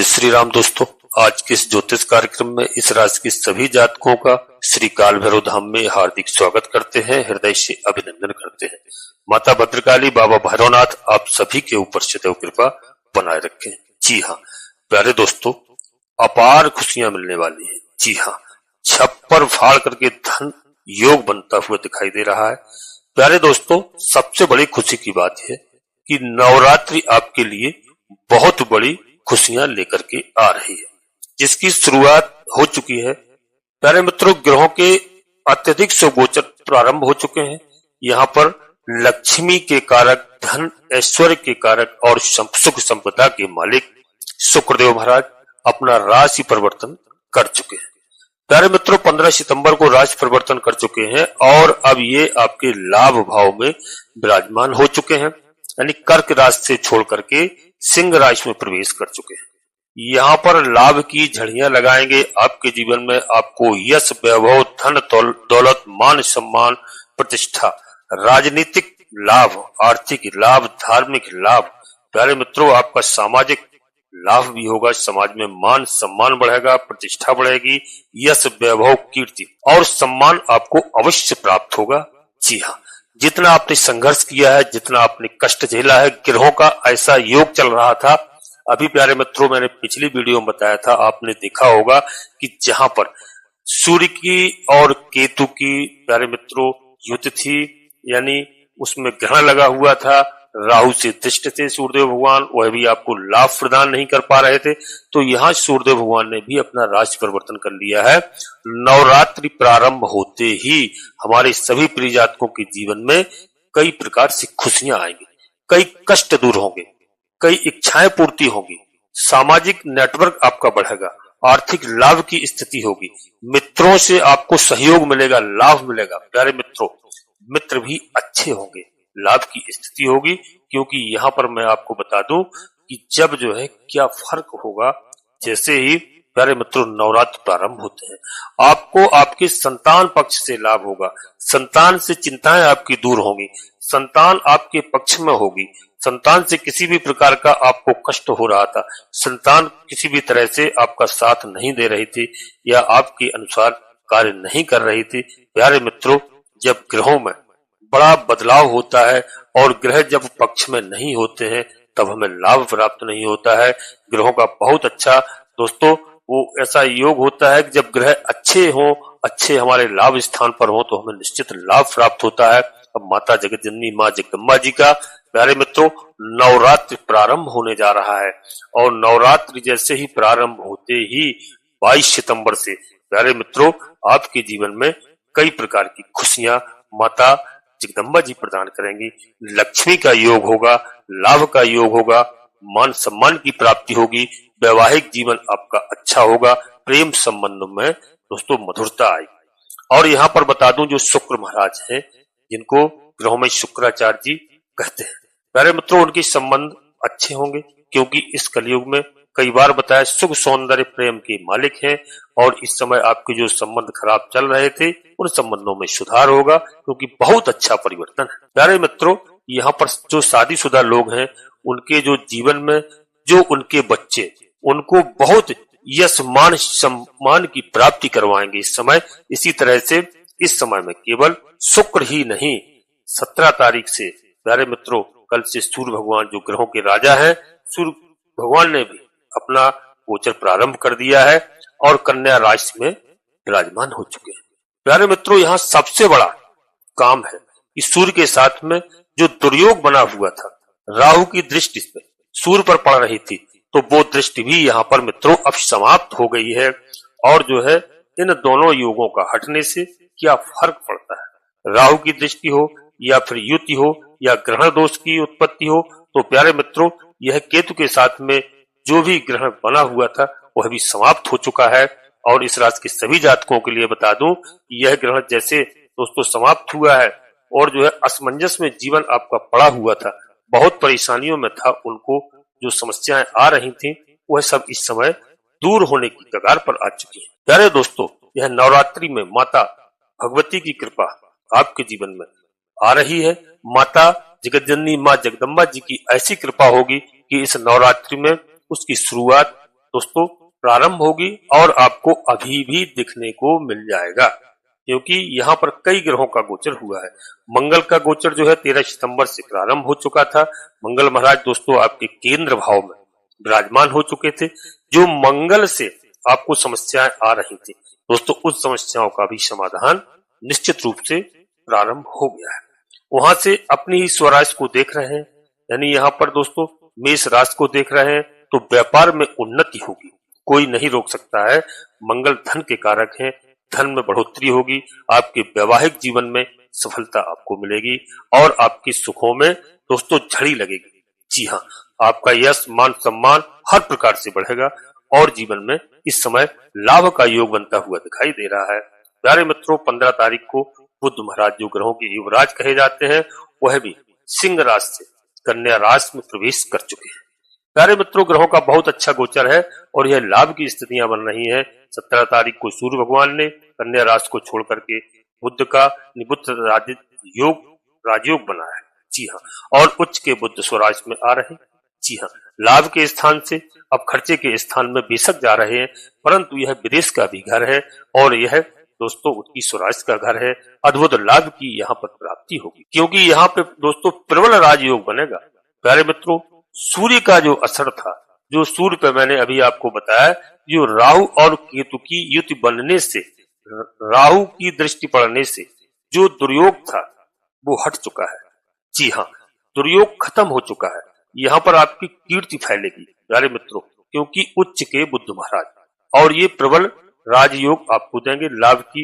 श्री राम दोस्तों, आज के इस ज्योतिष कार्यक्रम में इस राशि के सभी जातकों का श्री काल भैरव धाम में हार्दिक स्वागत करते हैं, हृदय से अभिनंदन करते हैं। माता भद्रकाली, बाबा भैरवनाथ आप सभी के ऊपर सदैव कृपा बनाए रखें। जी हाँ प्यारे दोस्तों, अपार खुशियां मिलने वाली है। जी हाँ, छप्पर फाड़ करके धन योग बनता हुआ दिखाई दे रहा है। प्यारे दोस्तों, सबसे बड़ी खुशी की बात है कि नवरात्रि आपके लिए बहुत बड़ी खुशियां लेकर के आ रही है, जिसकी शुरुआत हो चुकी है। प्यारे मित्रों, ग्रहों के अत्यधिक सुगोचर प्रारंभ हो चुके हैं। यहाँ पर लक्ष्मी के कारक, धन ऐश्वर्य के कारक और सुख संपदा के मालिक शुक्रदेव महाराज अपना राशि परिवर्तन कर चुके हैं। प्यारे मित्रों, 15 सितंबर को राशि परिवर्तन कर चुके हैं और अब ये आपके लाभ भाव में विराजमान हो चुके हैं, यानी कर्क राशि से छोड़ करके सिंह राशि में प्रवेश कर चुके हैं। यहाँ पर लाभ की झड़ियां लगाएंगे। आपके जीवन में आपको यश, वैभव, धन दौलत, मान सम्मान, प्रतिष्ठा, राजनीतिक लाभ, आर्थिक लाभ, धार्मिक लाभ। प्यारे मित्रों, आपका सामाजिक लाभ भी होगा। समाज में मान सम्मान बढ़ेगा, प्रतिष्ठा बढ़ेगी, यश, वैभव, कीर्ति और सम्मान आपको अवश्य प्राप्त होगा। जी हाँ, जितना आपने संघर्ष किया है, जितना आपने कष्ट झेला है, ग्रहों का ऐसा योग चल रहा था। अभी प्यारे मित्रों, मैंने पिछली वीडियो में बताया था, आपने देखा होगा कि जहां पर सूर्य की और केतु की प्यारे मित्रों युद्ध थी, यानी उसमें ग्रहण लगा हुआ था, राहु से दृष्ट थे सूर्यदेव भगवान, वह भी आपको लाभ प्रदान नहीं कर पा रहे थे। तो यहाँ सूर्यदेव भगवान ने भी अपना राशि परिवर्तन कर लिया है। नवरात्रि प्रारंभ होते ही हमारे सभी प्रिय जातकों के जीवन में कई प्रकार से खुशियां आएंगी, कई कष्ट दूर होंगे, कई इच्छाएं पूर्ति होंगी, सामाजिक नेटवर्क आपका बढ़ेगा, आर्थिक लाभ की स्थिति होगी, मित्रों से आपको सहयोग मिलेगा, लाभ मिलेगा। प्यारे मित्रों, मित्र भी अच्छे होंगे, लाभ की स्थिति होगी। क्योंकि यहाँ पर मैं आपको बता दूं कि जब जो है क्या फर्क होगा, जैसे ही प्यारे मित्रों नवरात्र प्रारंभ होते हैं, आपको आपके संतान पक्ष से लाभ होगा, संतान से चिंताएं आपकी दूर होंगी, संतान आपके पक्ष में होगी। संतान से किसी भी प्रकार का आपको कष्ट हो रहा था, संतान किसी भी तरह से आपका साथ नहीं दे रही थी या आपके अनुसार कार्य नहीं कर रही थी। प्यारे मित्रों, जब ग्रहों में बड़ा बदलाव होता है और ग्रह जब पक्ष में नहीं होते हैं, तब हमें लाभ प्राप्त नहीं होता है। ग्रहों का बहुत अच्छा दोस्तों वो ऐसा योग होता है कि जब ग्रह अच्छे हों, अच्छे हमारे लाभ स्थान पर हों, तो हमें निश्चित लाभ प्राप्त होता है। अब माता जगत जननी माँ जगदम्बा जी का प्यारे मित्रों नवरात्रि प्रारंभ होने जा रहा है और नवरात्रि जैसे ही प्रारंभ होते ही 22 सितंबर से प्यारे मित्रों आपके जीवन में कई प्रकार की खुशियां माता जगदम्बा जी प्रदान करेंगी। लक्ष्मी का योग होगा, लाभ का योग होगा, मान सम्मान की प्राप्ति होगी, वैवाहिक जीवन आपका अच्छा होगा, प्रेम संबंध में दोस्तों मधुरता आएगी। और यहाँ पर बता दूं, जो शुक्र महाराज हैं, जिनको ग्रहों में शुक्राचार्य जी कहते हैं, प्यारे मित्रों उनके संबंध अच्छे होंगे। क्योंकि इस कलयुग में कई बार बताया सुख सौंदर्य प्रेम के मालिक हैं और इस समय आपके जो संबंध खराब चल रहे थे उन संबंधों में सुधार होगा, क्योंकि बहुत अच्छा परिवर्तन है। प्यारे मित्रों, यहाँ पर जो शादीशुदा लोग हैं, उनके जो जीवन में जो उनके बच्चे, उनको बहुत यश मान सम्मान की प्राप्ति करवाएंगे इस समय। इसी तरह से इस समय में केवल शुक्र ही नहीं, 17 तारीख से प्यारे मित्रों कल से सूर्य भगवान जो ग्रहों के राजा हैं, सूर्य भगवान ने भी अपना गोचर प्रारंभ कर दिया है और कन्या राशि में विराजमान हो चुके हैं। प्यारे मित्रों, यहाँ सबसे बड़ा काम है कि सूर्य के साथ में जो दुर्योग बना हुआ था, राहु की दृष्टि पे सूर्य पर पड़ रही थी, तो वो दृष्टि भी यहाँ पर मित्रों अब समाप्त हो गई है। और जो है इन दोनों योगों का हटने से क्या फर्क पड़ता है, राहु की दृष्टि हो या फिर युति हो या ग्रहण दोष की उत्पत्ति हो, तो प्यारे मित्रों यह केतु के साथ में जो भी ग्रहण बना हुआ था वह भी समाप्त हो चुका है। और इस राशि के सभी जातकों के लिए बता दूं, यह ग्रहण जैसे दोस्तों समाप्त हुआ है और जो है असमंजस में जीवन आपका पड़ा हुआ था, बहुत परेशानियों में था, उनको जो समस्याएं आ रही थी वह सब इस समय दूर होने की कगार पर आ चुकी है। प्यारे दोस्तों, यह नवरात्रि में माता भगवती की कृपा आपके जीवन में आ रही है। माता जगत जननी माँ जगदम्बा जी की ऐसी कृपा होगी कि इस नवरात्रि में उसकी शुरुआत दोस्तों प्रारंभ होगी और आपको अभी भी दिखने को मिल जाएगा, क्योंकि यहाँ पर कई ग्रहों का गोचर हुआ है। मंगल का गोचर जो है 13 सितंबर से प्रारंभ हो चुका था। मंगल महाराज दोस्तों आपके केंद्र भाव में विराजमान हो चुके थे। जो मंगल से आपको समस्याएं आ रही थी दोस्तों, उस समस्याओं का भी समाधान निश्चित रूप से प्रारंभ हो गया है। वहां से अपनी ही स्वराशि को देख रहे हैं, यानी यहाँ पर दोस्तों मेष राशि को देख रहे हैं, तो व्यापार में उन्नति होगी, कोई नहीं रोक सकता है। मंगल धन के कारक हैं, धन में बढ़ोतरी होगी, आपके वैवाहिक जीवन में सफलता आपको मिलेगी और आपके सुखों में दोस्तों झड़ी लगेगी। जी हाँ, आपका यश मान सम्मान हर प्रकार से बढ़ेगा और जीवन में इस समय लाभ का योग बनता हुआ दिखाई दे रहा है। प्यारे मित्रों, 15 तारीख को बुध महाराज जो ग्रहों के युवराज कहे जाते हैं, वह भी सिंह राशि से कन्या राशि में प्रवेश कर चुके हैं। प्यारे मित्रों, ग्रहों का बहुत अच्छा गोचर है और यह लाभ की स्थितियां बन रही हैं। 17 तारीख को सूर्य भगवान ने कन्या राशि को छोड़ करके बुध का निबुद्ध योग राजयोग बना है। जी हाँ, और उच्च के बुध स्वराज में आ रहे हैं। जी हाँ, लाभ के स्थान से अब खर्चे के स्थान में बेशक जा रहे हैं, परंतु यह विदेश का भी घर है और यह दोस्तों उसकी स्वराज का घर है। अद्भुत लाभ की यहाँ पर प्राप्ति होगी, क्योंकि यहाँ पे दोस्तों प्रबल राजयोग बनेगा। प्यारे मित्रों, सूर्य का जो असर था, जो सूर्य पे मैंने अभी आपको बताया, जो राहु और केतु की युति बनने से, राहु की दृष्टि पड़ने से जो दुर्योग था वो हट चुका है। जी हाँ, दुर्योग खत्म हो चुका है। यहाँ पर आपकी कीर्ति फैलेगी प्यारे मित्रों, क्योंकि उच्च के बुध महाराज और ये प्रबल राजयोग आपको देंगे, लाभ की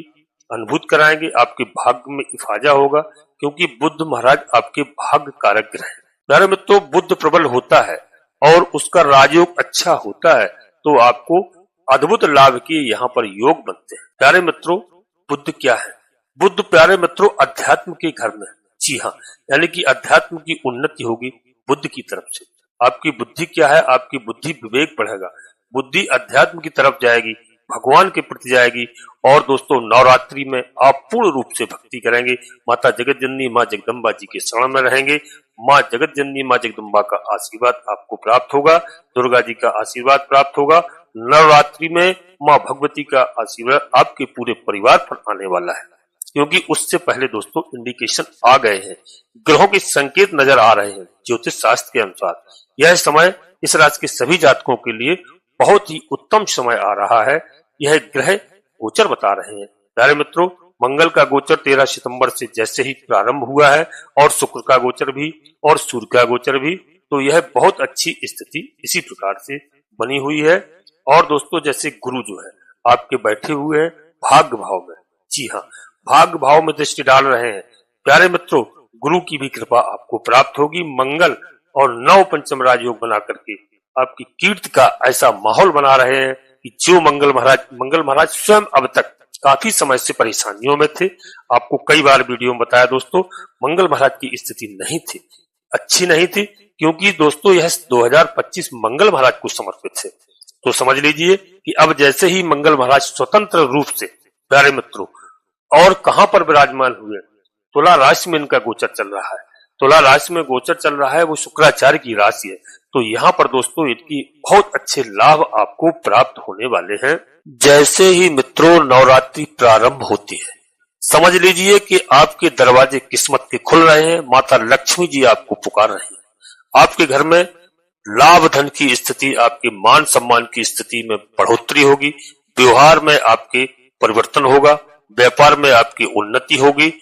अनुभूति कराएंगे, आपके भाग्य में इफाजा होगा, क्योंकि बुध महाराज आपके भाग्य कारक ग्रह है। प्यारे मित्रों, बुध प्रबल होता है और उसका राजयोग अच्छा होता है तो आपको अद्भुत लाभ के यहाँ पर योग बनते हैं। प्यारे मित्रों, बुध क्या है? बुध प्यारे मित्रों अध्यात्म के घर में, जी हाँ, यानी कि अध्यात्म की उन्नति होगी बुद्ध की तरफ से। आपकी बुद्धि क्या है? आपकी बुद्धि विवेक बढ़ेगा, बुद्धि अध्यात्म की तरफ जाएगी, भगवान के प्रति जाएगी। और दोस्तों नवरात्रि में आप पूर्ण रूप से भक्ति करेंगे, माता जगत जननी माँ जगदम्बा जी के शरण में रहेंगे। माँ जगत जननी माँ जगदम्बा का आशीर्वाद आपको प्राप्त होगा, दुर्गा जी का आशीर्वाद प्राप्त होगा। नवरात्रि में माँ भगवती का आशीर्वाद आपके पूरे परिवार पर आने वाला है, क्योंकि उससे पहले दोस्तों इंडिकेशन आ गए हैं, ग्रहों के संकेत नजर आ रहे हैं। ज्योतिष शास्त्र के अनुसार यह समय इस राशि के सभी जातकों के लिए बहुत ही उत्तम समय आ रहा है। यह ग्रह गोचर बता रहे हैं। प्यारे मित्रों, मंगल का गोचर 13 सितंबर से जैसे ही प्रारंभ हुआ है और शुक्र का गोचर भी और सूर्य का गोचर भी, तो यह बहुत अच्छी स्थिति इसी प्रकार से बनी हुई है। और दोस्तों जैसे गुरु जो है आपके बैठे हुए हैं भाग्य भाव में, जी हाँ, भाग्य भाव में दृष्टि डाल रहे हैं। प्यारे मित्रों, गुरु की भी कृपा आपको प्राप्त होगी। मंगल और नव पंचम राजयोग बना करके आपकी कीर्ति का ऐसा माहौल बना रहे हैं कि जो मंगल महाराज स्वयं अब तक काफी समय से परेशानियों में थे। आपको कई बार वीडियो में बताया दोस्तों, मंगल महाराज की स्थिति नहीं थी, अच्छी नहीं थी, क्योंकि दोस्तों यह 2025 मंगल महाराज को समर्पित है। तो समझ लीजिए कि अब जैसे ही मंगल महाराज स्वतंत्र रूप से प्यारे मित्रों और कहां पर विराजमान हुए, तुला राशि में इनका गोचर चल रहा है। तुला राशि में गोचर चल रहा है, वो शुक्राचार्य की राशि है। तो यहाँ पर दोस्तों इनकी बहुत अच्छे लाभ आपको प्राप्त होने वाले हैं। जैसे ही मित्रों नवरात्रि प्रारंभ होती है, समझ लीजिए कि आपके दरवाजे किस्मत के खुल रहे हैं। माता लक्ष्मी जी आपको पुकार रही है। आपके घर में लाभ धन की स्थिति, आपके मान सम्मान की स्थिति में बढ़ोतरी होगी, व्यवहार में आपके परिवर्तन होगा, व्यापार में आपकी उन्नति होगी।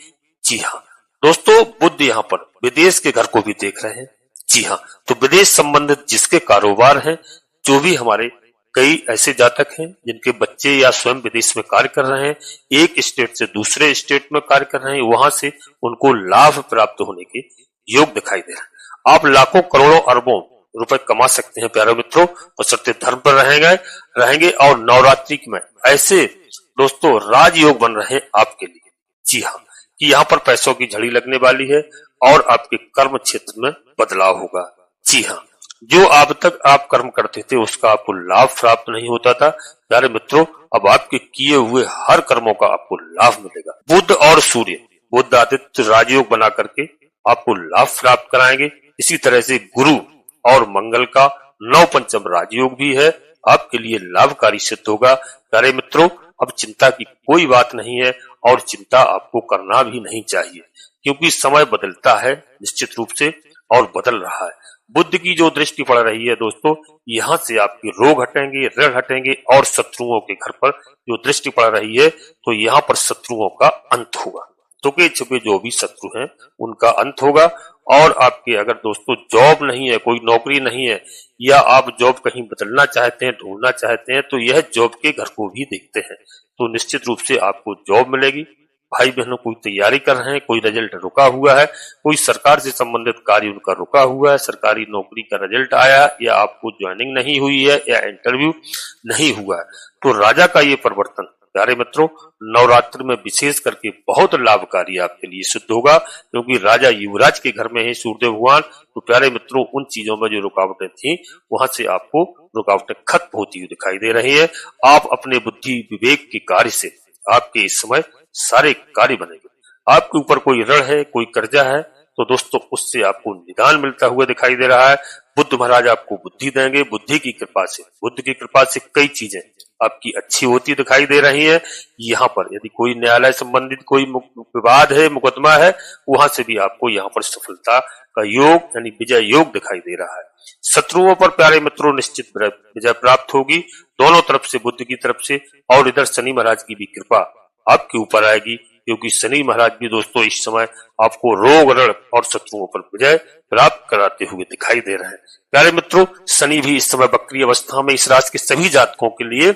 जी हाँ दोस्तों, बुध यहाँ पर विदेश के घर को भी देख रहे हैं। जी हाँ, तो विदेश संबंधित जिसके कारोबार हैं, जो भी हमारे कई ऐसे जातक हैं जिनके बच्चे या स्वयं विदेश में कार्य कर रहे हैं, एक स्टेट से दूसरे स्टेट में कार्य कर रहे हैं, वहां से उनको लाभ प्राप्त होने के योग दिखाई दे रहे हैं। आप लाखों करोड़ों अरबों रुपए कमा सकते हैं प्यारे मित्रों, बशर्ते धर्म पर रहेंगे और नवरात्रि में ऐसे दोस्तों राजयोग बन रहे हैं आपके लिए। जी हाँ, कि यहाँ पर पैसों की झड़ी लगने वाली है और आपके कर्म क्षेत्र में बदलाव होगा। जी हाँ, जो अब तक आप कर्म करते थे उसका आपको लाभ प्राप्त नहीं होता था, प्यारे मित्रों अब आपके किए हुए हर कर्मों का आपको लाभ मिलेगा। बुध और सूर्य बुध आदित्य राजयोग बना करके आपको लाभ प्राप्त कराएंगे। इसी तरह से गुरु और मंगल का नव पंचम राजयोग भी है, आपके लिए लाभकारी सिद्ध होगा। प्यारे मित्रों, अब चिंता की कोई बात नहीं है और चिंता आपको करना भी नहीं चाहिए, क्योंकि समय बदलता है निश्चित रूप से और बदल रहा है। बुध की जो दृष्टि पड़ रही है दोस्तों, यहाँ से आपके रोग हटेंगे, ऋण हटेंगे और शत्रुओं के घर पर जो दृष्टि पड़ रही है तो यहाँ पर शत्रुओं का अंत होगा। छुपे छुपे जो भी शत्रु हैं उनका अंत होगा। और आपके अगर दोस्तों जॉब नहीं है, कोई नौकरी नहीं है, या आप जॉब कहीं बदलना चाहते हैं, ढूंढना चाहते हैं, तो यह जॉब के घर को भी देखते हैं, तो निश्चित रूप से आपको जॉब मिलेगी। भाई बहनों कोई तैयारी कर रहे हैं, कोई रिजल्ट रुका हुआ है, कोई सरकार से संबंधित कार्य उनका रुका हुआ है, सरकारी नौकरी का रिजल्ट आया या आपको ज्वाइनिंग नहीं हुई है या इंटरव्यू नहीं हुआ है, तो राजा का ये परिवर्तन प्यारे मित्रों नवरात्र में विशेष करके बहुत लाभकारी आपके लिए सिद्ध होगा, क्योंकि राजा युवराज के घर में है सूर्यदेव भगवान। तो प्यारे मित्रों, उन चीजों में जो रुकावटें थी वहां से आपको रुकावटें खत्म होती हुई दिखाई दे रही है। आप अपने बुद्धि विवेक के कार्य से आपके इस समय सारे कार्य बनेंगे। आपके ऊपर कोई ऋण है, कोई कर्जा है, तो दोस्तों उससे आपको निदान मिलता हुआ दिखाई दे रहा है। बुद्ध महाराज आपको बुद्धि देंगे। बुद्धि की कृपा से, बुद्ध की कृपा से कई चीजें आपकी अच्छी होती दिखाई दे रही है। यहाँ पर यदि कोई न्यायालय संबंधित कोई विवाद है, मुकदमा है, वहां से भी आपको यहाँ पर सफलता का योग यानी विजय योग दिखाई दे रहा है। शत्रुओं पर प्यारे मित्रों निश्चित विजय प्राप्त होगी, दोनों तरफ से, बुद्ध की तरफ से और इधर शनि महाराज की भी कृपा आपके ऊपर आएगी, क्योंकि शनि महाराज भी दोस्तों इस समय आपको रोग ऋण और शत्रुओं पर विजय प्राप्त कराते हुए दिखाई दे रहे हैं। प्यारे मित्रों, शनि भी इस समय वक्री अवस्था में इस राशि के सभी जातकों के लिए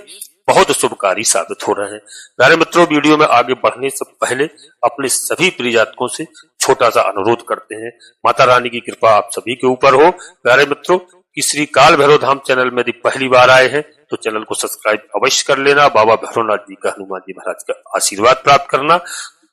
बहुत शुभकारी साबित हो रहे हैं। प्यारे मित्रों, वीडियो में आगे बढ़ने से पहले अपने सभी प्रिय जातकों से छोटा सा अनुरोध करते हैं, माता रानी की कृपा आप सभी के ऊपर हो। प्यारे मित्रों, कि श्री काल भैरव धाम चैनल में यदि पहली बार आए हैं तो चैनल को सब्सक्राइब अवश्य कर लेना। बाबा भैरवनाथ जी का, हनुमान जी महाराज का आशीर्वाद प्राप्त करना।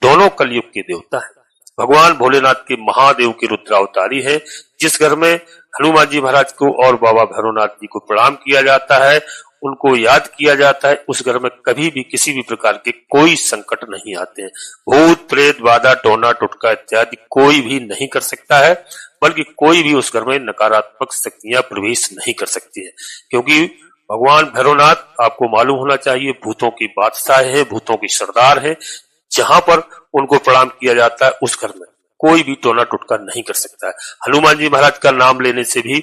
दोनों कलयुग के देवता है, भगवान भोलेनाथ के महादेव के रुद्रावतारी है। जिस घर में हनुमान जी महाराज को और बाबा भैरवनाथ जी को प्रणाम किया जाता है, उनको याद किया जाता है, उस घर में कभी भी किसी भी प्रकार के कोई संकट नहीं आते हैं। भूत प्रेत बाधा टोना टुटका इत्यादि कोई भी नहीं कर सकता है, बल्कि कोई भी उस घर में नकारात्मक शक्तियां प्रवेश नहीं कर सकती है, क्योंकि भगवान भैरवनाथ आपको मालूम होना चाहिए भूतों की बादशाह है, भूतों की सरदार है। जहां पर उनको प्रणाम किया जाता है उस घर में कोई भी टोना टुटका नहीं कर सकता है। हनुमान जी महाराज का नाम लेने से भी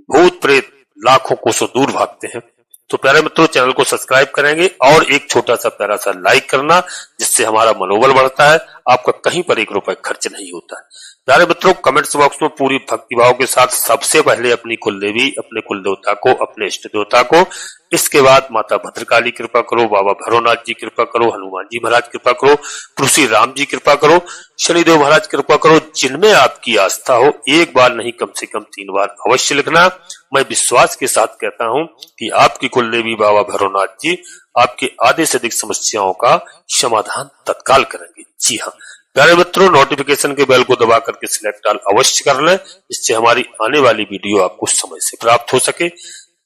भूत प्रेत लाखों कोसों दूर भागते हैं। तो प्यारे मित्रों, चैनल को सब्सक्राइब करेंगे और एक छोटा सा प्यारा सा लाइक करना, जिससे हमारा मनोबल बढ़ता है। आपका कहीं पर 1 रुपए खर्च नहीं होता है। प्यारे मित्रों, कमेंट्स बॉक्स में पूरी भक्तिभाव के साथ सबसे पहले अपनी कुल देवी, अपने कुल देवता को, अपने इष्ट देवता को, इसके बाद माता भद्रकाली कृपा करो, बाबा भैरवनाथ जी कृपा करो, हनुमान जी महाराज कृपा करो, प्रभु श्री राम जी कृपा करो, शनिदेव महाराज कृपा करो। जिनमें आपकी आस्था हो, एक बार नहीं कम से कम 3 बार अवश्य लिखना। मैं विश्वास के साथ कहता हूं कि आपकी कुल देवी बाबा भैरवनाथ जी आपके आधे से अधिक समस्याओं का समाधान तत्काल करेंगे। जी हाँ प्यारे मित्रों, नोटिफिकेशन के बेल को दबा करके सिलेक्ट ऑल अवश्य कर लें, इससे हमारी आने वाली वीडियो आपको समय से प्राप्त हो सके।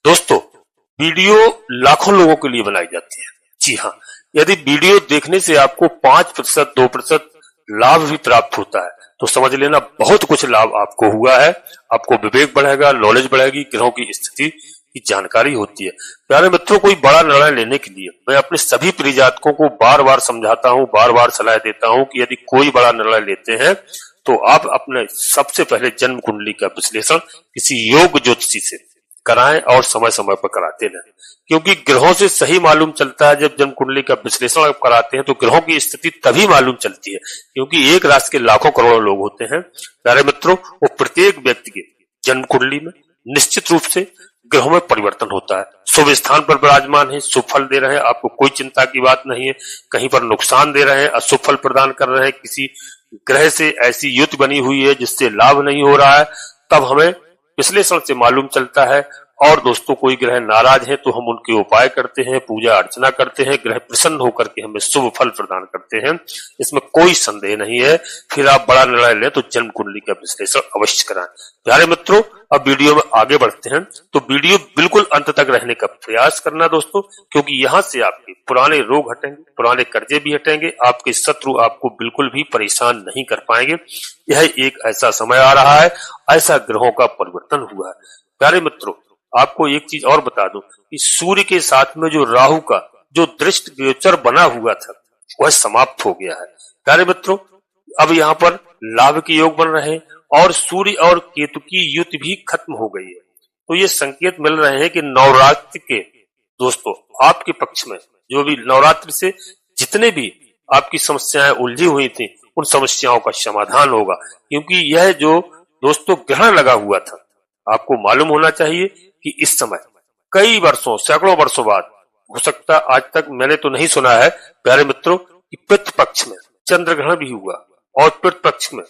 दोस्तों, वीडियो लाखों लोगों के लिए बनाई जाती है। जी हाँ, यदि वीडियो देखने से आपको 5% 2% लाभ भी प्राप्त होता है तो समझ लेना बहुत कुछ लाभ आपको हुआ है। आपको विवेक बढ़ेगा, नॉलेज बढ़ेगी, ग्रहों की स्थिति की जानकारी होती है। प्यारे मित्रों, कोई बड़ा निर्णय लेने के लिए मैं अपने सभी प्रियजातकों को बार बार समझाता हूँ, बार बार सलाह देता हूँ कि यदि कोई बड़ा निर्णय लेते हैं तो आप अपने सबसे पहले जन्म कुंडली का विश्लेषण किसी योग ज्योतिषी से कराएं और समय समय पर कराते रहें, क्योंकि ग्रहों से सही मालूम चलता है। जब जन्म कुंडली का विश्लेषण आप कराते हैं तो ग्रहों की स्थिति तभी मालूम चलती है, क्योंकि एक राशि के लाखों करोड़ों लोग होते हैं। प्यारे मित्रों, वो प्रत्येक व्यक्ति के जन्म कुंडली में निश्चित रूप से ग्रहों में परिवर्तन होता है। शुभ स्थान पर विराजमान है, शुभ फल दे रहे हैं, आपको कोई चिंता की बात नहीं है। कहीं पर नुकसान दे रहे हैं, अशुभ फल प्रदान कर रहे हैं, किसी ग्रह से ऐसी युति बनी हुई है जिससे लाभ नहीं हो रहा है, तब हमें विश्लेषण से मालूम चलता है। और दोस्तों, कोई ग्रह नाराज है तो हम उनके उपाय करते हैं, पूजा अर्चना करते हैं, ग्रह प्रसन्न होकर के हमें शुभ फल प्रदान करते हैं, इसमें कोई संदेह नहीं है। फिर आप बड़ा निर्णय लें तो जन्म कुंडली का विश्लेषण अवश्य कराएं। प्यारे मित्रों, अब वीडियो में आगे बढ़ते हैं, तो वीडियो बिल्कुल अंत तक रहने का प्रयास करना दोस्तों, क्योंकि यहाँ से आपके पुराने रोग हटेंगे, पुराने कर्जे भी हटेंगे, आपके शत्रु आपको बिल्कुल भी परेशान नहीं कर पाएंगे। यह एक ऐसा समय आ रहा है, ऐसा ग्रहों का परिवर्तन हुआ है। प्यारे मित्रों, आपको एक चीज और बता दूं कि सूर्य के साथ में जो राहु का जो दृष्टि गोचर बना हुआ था वह समाप्त हो गया है। प्यारे मित्रों, अब यहाँ पर लाभ के योग बन रहे हैं और सूर्य और केतु की युति भी खत्म हो गई है। तो ये संकेत मिल रहे हैं कि नवरात्रि के दोस्तों आपके पक्ष में जो भी नवरात्रि से जितने भी आपकी समस्याएं उलझी हुई थी उन समस्याओं का समाधान होगा, क्योंकि यह जो दोस्तों ग्रहण लगा हुआ था, आपको मालूम होना चाहिए कि इस समय कई वर्षों सैकड़ों वर्षों बाद, हो सकता आज तक मैंने तो नहीं सुना है प्यारे मित्रों कि पितृ पक्ष में चंद्र ग्रहण भी हुआ और पितृ पक्ष में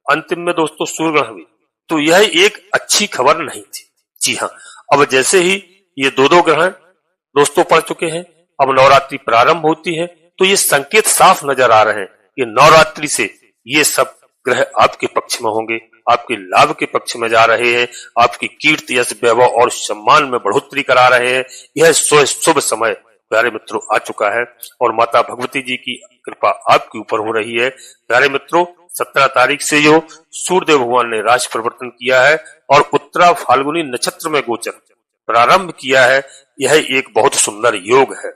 अंतिम में दोस्तों सूर्य ग्रहण भी। तो यह एक अच्छी खबर नहीं थी। जी हाँ, अब जैसे ही ये दो ग्रहण दोस्तों पड़ चुके हैं, अब नवरात्रि प्रारंभ होती है, तो ये संकेत साफ नजर आ रहे हैं कि नवरात्रि से ये सब ग्रह आपके पक्ष में होंगे, आपके लाभ के पक्ष में जा रहे हैं, आपकी कीर्ति यश वैभव और सम्मान में बढ़ोतरी करा रहे हैं। यह शुभ समय प्यारे मित्रों आ चुका है और माता भगवती जी की कृपा आपके ऊपर हो रही है। प्यारे मित्रों, 17 तारीख से जो सूर्यदेव भगवान ने राशि परिवर्तन किया है और उत्तरा फाल्गुनी नक्षत्र में गोचर प्रारंभ किया है, यह एक बहुत सुंदर योग है,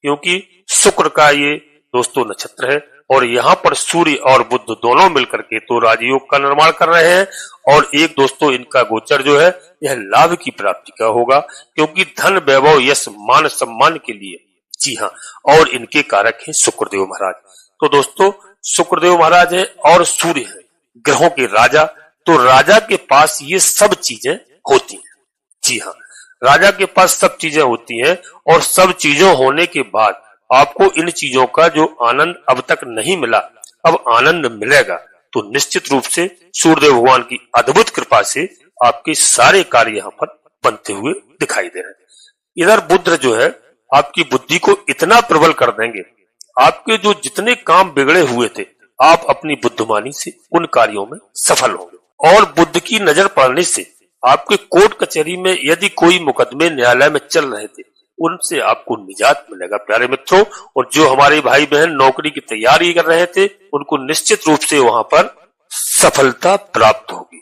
क्योंकि शुक्र का ये दोस्तों नक्षत्र है और यहाँ पर सूर्य और बुध दोनों मिलकर के तो राजयोग का निर्माण कर रहे हैं और एक दोस्तों इनका गोचर जो है यह लाभ की प्राप्ति का होगा, क्योंकि धन वैभव यश मान सम्मान के लिए। जी हाँ, और इनके कारक हैं शुक्रदेव महाराज। तो दोस्तों शुक्रदेव महाराज है और सूर्य है ग्रहों के राजा, तो राजा के पास ये सब चीजें होती हैं। जी हाँ, राजा के पास सब चीजें होती हैं और सब चीजों होने के बाद आपको इन चीजों का जो आनंद अब तक नहीं मिला, अब आनंद मिलेगा। तो निश्चित रूप से सूर्यदेव भगवान की अद्भुत कृपा से आपके सारे कार्य यहाँ पर बनते हुए दिखाई दे रहे हैं। इधर बुध जो है आपकी बुद्धि को इतना प्रबल कर देंगे, आपके जो जितने काम बिगड़े हुए थे आप अपनी बुद्धिमानी से उन कार्यों में सफल होंगे। और बुध की नजर पड़ने से आपके कोर्ट कचहरी में यदि कोई मुकदमे न्यायालय में चल रहे थे उनसे आपको निजात मिलेगा प्यारे मित्रों। और जो हमारे भाई बहन नौकरी की तैयारी कर रहे थे उनको निश्चित रूप से वहां पर सफलता प्राप्त होगी।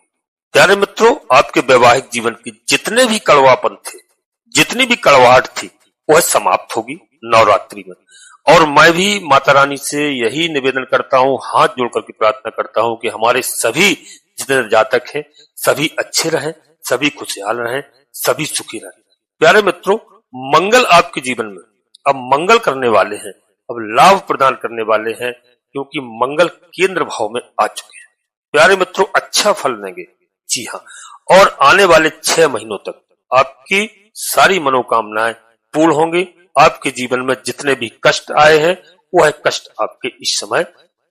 प्यारे मित्रों, आपके वैवाहिक जीवन के जितने भी कड़वापन थे, जितनी भी कड़वाहट थी, वह समाप्त होगी नवरात्रि में। और मैं भी माता रानी से यही निवेदन करता हूँ, हाथ जोड़ करके प्रार्थना करता हूँ कि हमारे सभी जितने जातक हैं सभी अच्छे रहें, सभी खुशहाल रहें, सभी सुखी रहें। प्यारे मित्रों, मंगल आपके जीवन में अब मंगल करने वाले हैं, अब लाभ प्रदान करने वाले हैं, क्योंकि मंगल केंद्र भाव में आ चुके हैं। प्यारे मित्रों, अच्छा फल देंगे। जी हाँ, और आने वाले 6 महीनों तक आपकी सारी मनोकामनाएं पूर्ण होंगी। आपके जीवन में जितने भी कष्ट आए हैं वह कष्ट आपके इस समय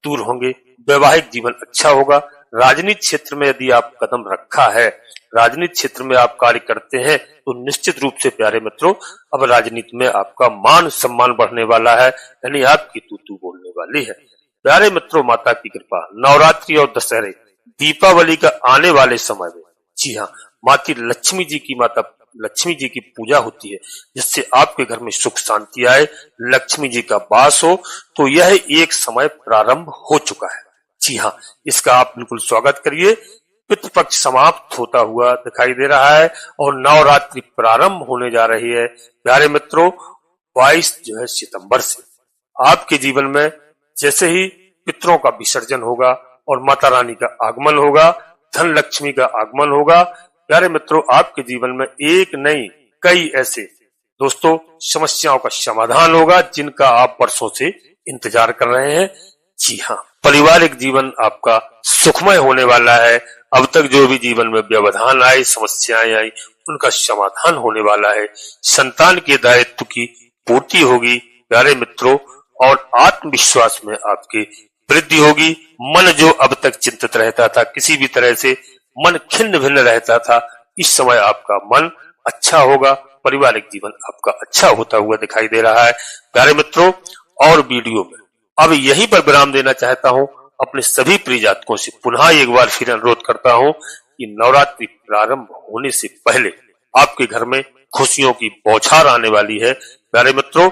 दूर होंगे। वैवाहिक जीवन अच्छा होगा। राजनीति क्षेत्र में यदि आप कदम रखा है, राजनीति क्षेत्र में आप कार्य करते हैं, तो निश्चित रूप से प्यारे मित्रों अब राजनीति में आपका मान सम्मान बढ़ने वाला है, यानी आपकी तू बोलने वाली है। प्यारे मित्रों, माता की कृपा, नवरात्रि और दशहरे दीपावली का आने वाले समय में, जी हाँ, माता लक्ष्मी जी की पूजा होती है, जिससे आपके घर में सुख शांति आए, लक्ष्मी जी का वास हो। तो यह एक समय प्रारंभ हो चुका है। जी हाँ, इसका आप बिल्कुल स्वागत करिए। पितृपक्ष समाप्त होता हुआ दिखाई दे रहा है और नवरात्रि प्रारंभ होने जा रही है। प्यारे मित्रों, 22 जो है सितंबर से आपके जीवन में जैसे ही पितरों का विसर्जन होगा और माता रानी का आगमन होगा, धन लक्ष्मी का आगमन होगा, प्यारे मित्रों आपके जीवन में एक नहीं कई ऐसे दोस्तों समस्याओं का समाधान होगा जिनका आप वर्षों से इंतजार कर रहे हैं। जी हाँ, पारिवारिक जीवन आपका सुखमय होने वाला है। अब तक जो भी जीवन में व्यवधान आए, समस्याएं आई, उनका समाधान होने वाला है। संतान के दायित्व की पूर्ति होगी प्यारे मित्रों, और आत्मविश्वास में आपके वृद्धि होगी। मन जो अब तक चिंतित रहता था, किसी भी तरह से मन खिन्न भिन्न रहता था, इस समय आपका मन अच्छा होगा। पारिवारिक जीवन आपका अच्छा होता हुआ दिखाई दे रहा है प्यारे मित्रों। और वीडियो में अब यहीं पर विराम देना चाहता हूं। अपने सभी प्रिय जातकों से पुनः एक बार फिर अनुरोध करता हूं कि नवरात्रि प्रारंभ होने से पहले आपके घर में खुशियों की बौछार आने वाली है प्यारे मित्रों।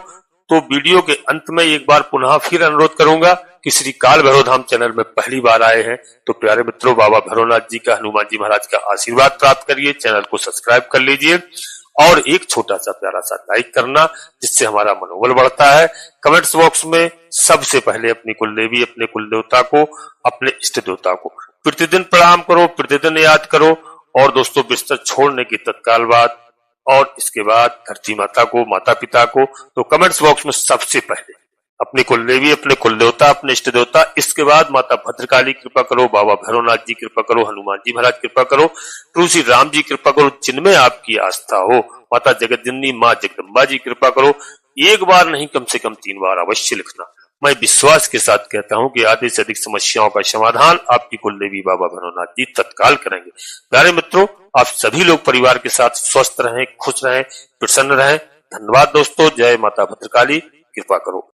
तो वीडियो के अंत में एक बार पुनः फिर अनुरोध करूंगा कि श्री काल भैरव धाम चैनल में पहली बार आए हैं तो प्यारे मित्रों बाबा भैरवनाथ जी का, हनुमान जी महाराज का आशीर्वाद प्राप्त करिए, चैनल को सब्सक्राइब कर लीजिए और एक छोटा सा प्यारा सा लाइक करना, जिससे हमारा मनोबल बढ़ता है। कमेंट्स बॉक्स में सबसे पहले अपनी कुल देवी, अपने कुल देवता को, अपने इष्ट देवता को प्रतिदिन प्रणाम करो, प्रतिदिन याद करो। और दोस्तों, बिस्तर छोड़ने की तत्काल बाद और इसके बाद धरती माता को, माता पिता को, तो कमेंट्स बॉक्स में सबसे पहले अपनी कुल देवी, अपने कुल देवता, अपने इष्ट देवता, इसके बाद माता भद्रकाली कृपा करो, बाबा भैरवनाथ जी कृपा करो, हनुमान जी महाराज कृपा करो, तुलसी राम जी कृपा करो, जिनमें आपकी आस्था हो, माता जगतजननी माँ जगदम्बा जी कृपा करो। एक बार नहीं, कम से कम 3 बार अवश्य लिखना। मैं विश्वास के साथ कहता हूं कि आधे से अधिक समस्याओं का समाधान आपकी कुल देवी बाबा भैरवनाथ जी तत्काल करेंगे। प्यारे मित्रों, आप सभी लोग परिवार के साथ स्वस्थ रहें, खुश रहें, प्रसन्न रहें। धन्यवाद दोस्तों। जय माता भद्रकाली, कृपा करो।